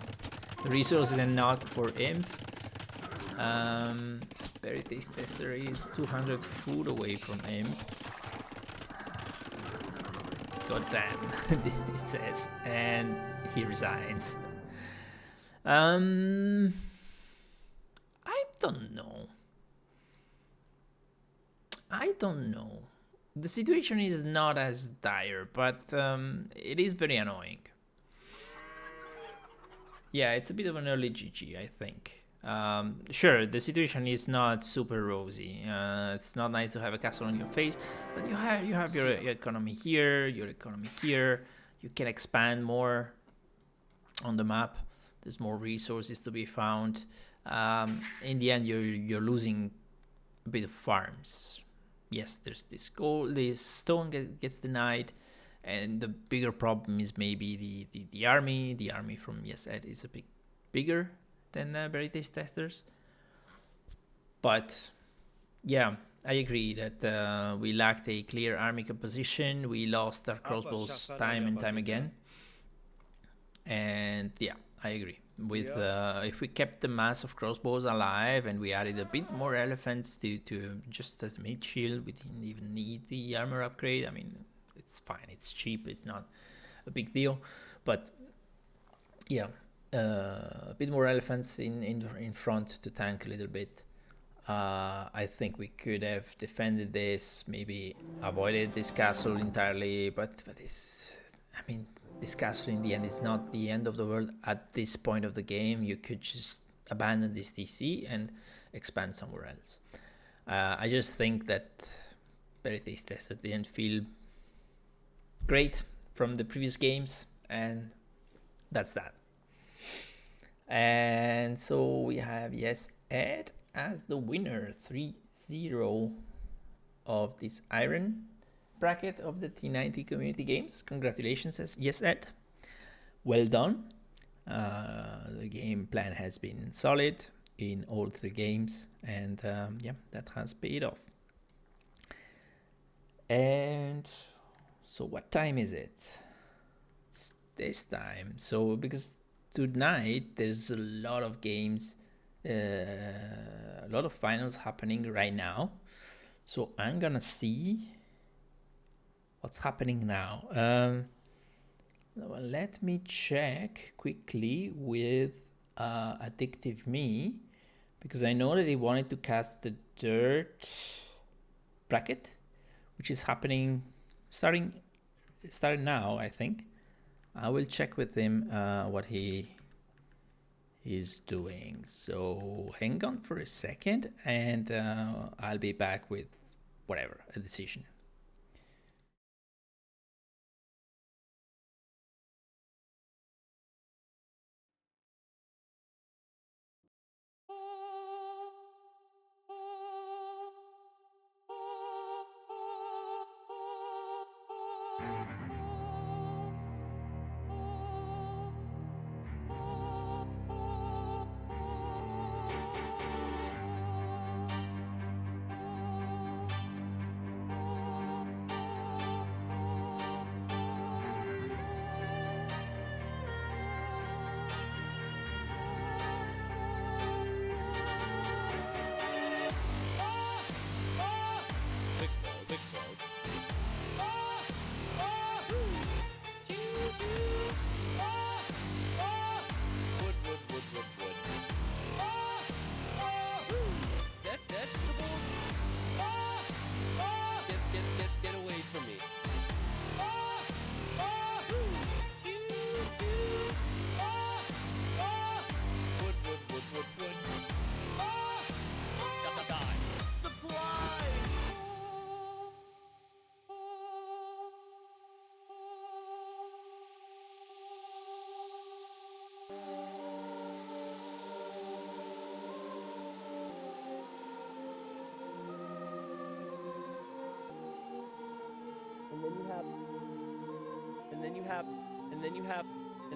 resources and not for imp. BerryTasteTester is 200 food away from imp. God damn, it says, and he resigns. I don't know. The situation is not as dire, but it is very annoying. Yeah, it's a bit of an early GG, I think. Sure, the situation is not super rosy. It's not nice to have a castle on your face, but you have your economy here, your economy here. You can expand more on the map. There's more resources to be found. In the end, you're losing a bit of farms. Yes, there's this gold, this stone gets denied, and the bigger problem is maybe the army. The army from Yes Ed is a bit bigger than BerryTasteTesters. But yeah, I agree that we lacked a clear army composition. We lost our crossbows time and time again. And yeah, I agree. With if we kept the mass of crossbows alive and we added a bit more elephants to just as mid shield, we didn't even need the armor upgrade. I mean, it's fine, it's cheap, it's not a big deal. But yeah, a bit more elephants in front to tank a little bit. I think we could have defended this, maybe avoided this castle entirely, but it's, I mean, this castle in the end is not the end of the world at this point of the game. You could just abandon this TC and expand somewhere else. I just think that BerryTasteTester didn't feel great from the previous games, and that's that. And so we have Yes Ed as the winner, 3-0 of this Iron bracket of the T90 community games. Congratulations, Yes Ed. Well done. The game plan has been solid in all three games, and yeah, that has paid off. And so what time is it? It's this time. So because tonight there's a lot of games, a lot of finals happening right now. So I'm gonna see what's happening now. Let me check quickly with Addictive Me, because I know that he wanted to cast the Dirt bracket, which is happening starting now, I think. I will check with him what he is doing. So hang on for a second, and I'll be back with whatever, a decision.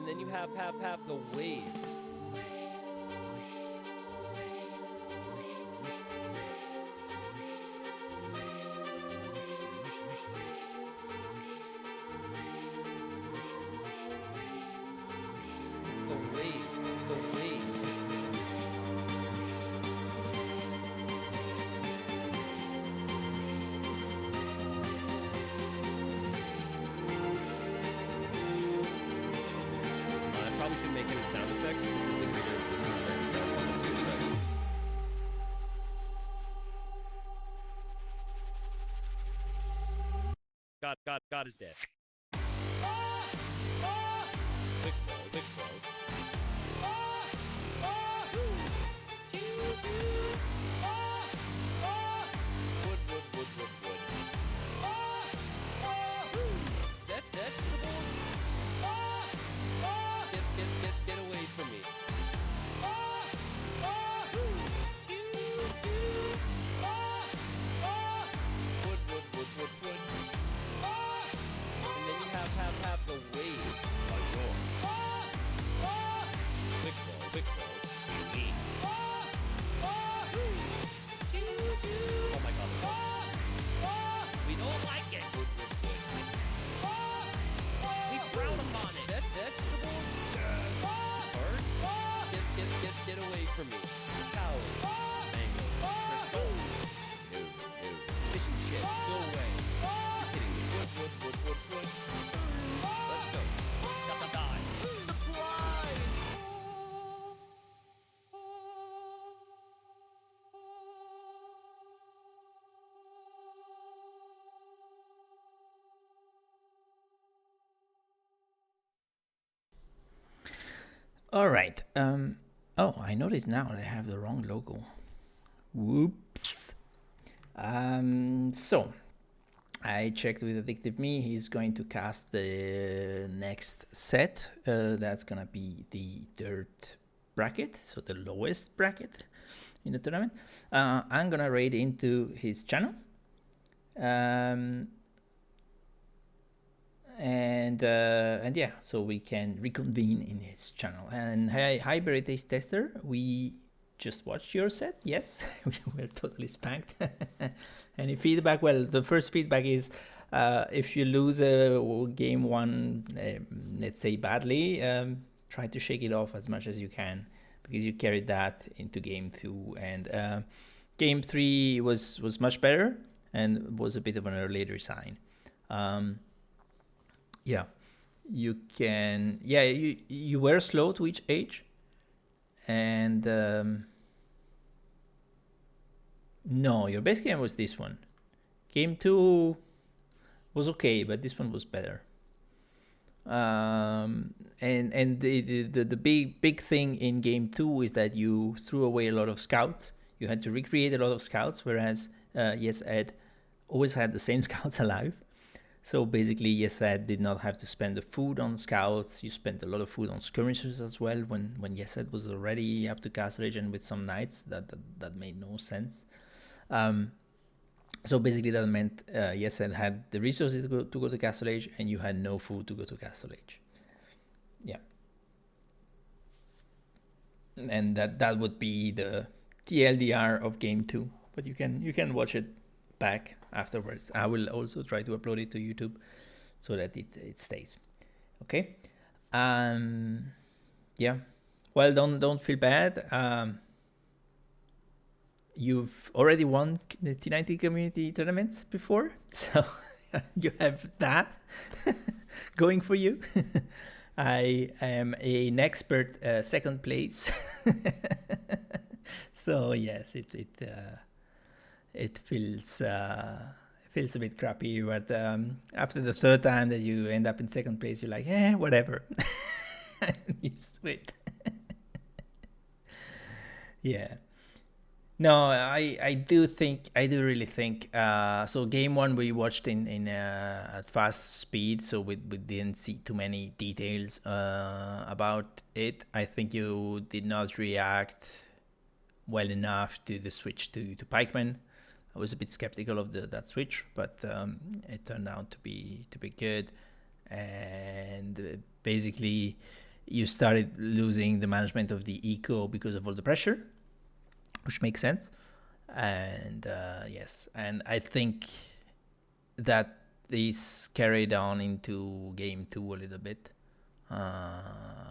then you have the waves. The waves. I probably shouldn't make any sound effects because the creator doesn't prepare sound on the series ready. God is dead. Quick flow. Wood. Vegetables. Get away from me. Wood. And then you have the waves. Bonjour. Quick flow. Unique. Oh my god. We don't like it. Wood. We frown upon it. Vegetables? Yes. Tarts? Get away from me. Towel. Mango. Crisco. No. Fish and chips. Go away. You're kidding me. Wood. Let's go. Die. Supplies! All right. Oh, I noticed now that I have the wrong logo. Whoops. So I checked with Addictive Me. He's going to cast the next set. That's gonna be the dirt bracket, so the lowest bracket in the tournament. I'm gonna raid into his channel. And yeah, so we can reconvene in his channel. And hi BerryTasteTester, we just watched your set. Yes, we were totally spanked. Any feedback? Well, the first feedback is if you lose a game one, let's say badly, try to shake it off as much as you can, because you carried that into game two. And game three was much better and was a bit of an earlier sign. Yeah, you can. Yeah, you were slow to each age, and no, your best game was this one. Game two was okay, but this one was better. And the big thing in game two is that you threw away a lot of scouts. You had to recreate a lot of scouts, whereas Yes Ed always had the same scouts alive. So basically, Yes Ed did not have to spend the food on scouts. You spent a lot of food on skirmishers as well. When Yes Ed was already up to Castle Age and with some knights, that made no sense. So basically, that meant Yes Ed had the resources to go to Castle Age, and you had no food to go to Castle Age. Yeah, and that would be the TLDR of game two. But you can watch it back afterwards. I will also try to upload it to YouTube so that it stays. Okay. Yeah. Well, don't feel bad. You've already won the T90 community tournaments before, so you have that going for you. I am an expert second place. So yes, it feels a bit crappy, but after the third time that you end up in second place, you're like, whatever. I'm used to it. Yeah. No, I do really think. So game one we watched in at fast speed, so we didn't see too many details about it. I think you did not react well enough to the switch to pikemen. I was a bit skeptical of that switch, but it turned out to be good. And basically, you started losing the management of the eco because of all the pressure, which makes sense. And yes, and I think that this carried on into game 2 a little bit.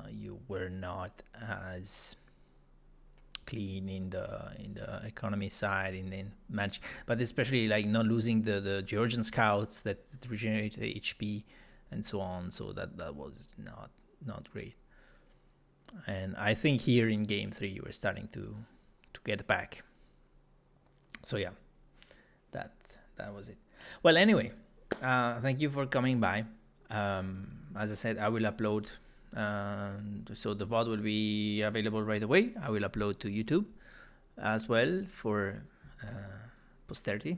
You were not as clean in the economy side in match, but especially like not losing the Georgian scouts that regenerate the HP and so on. So that was not great. And I think here in game 3 you were starting to get back. So yeah, that was it. Well, anyway, thank you for coming by. As I said, I will upload. So the VOD will be available right away. I will upload to YouTube as well for posterity.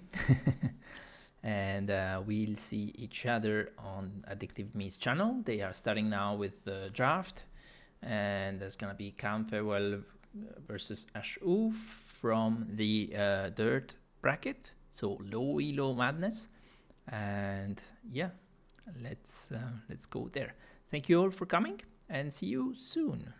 And we'll see each other on Addictive Me's channel. They are starting now with the draft. And there's going to be Cam Farewell versus Ash-Oof from the Dirt bracket. So low elo madness. And yeah, let's go there. Thank you all for coming and see you soon.